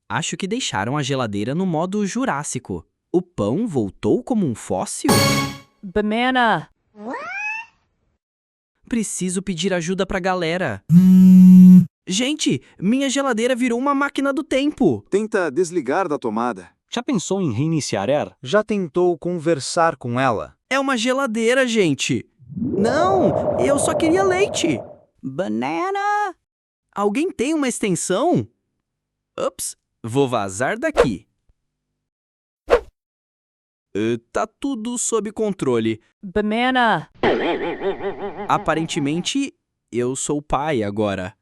Acho que deixaram a geladeira no modo Jurássico. O pão voltou como um fóssil? Banana. Preciso pedir ajuda pra galera. Gente, minha geladeira virou uma máquina do tempo. Tenta desligar da tomada. Já pensou em reiniciar Air? Já tentou conversar com ela? É uma geladeira, gente. Não, eu só queria leite. Banana. Alguém tem uma extensão? Ups, vou vazar daqui. Tá tudo sob controle. Banana. Aparentemente, eu sou pai agora.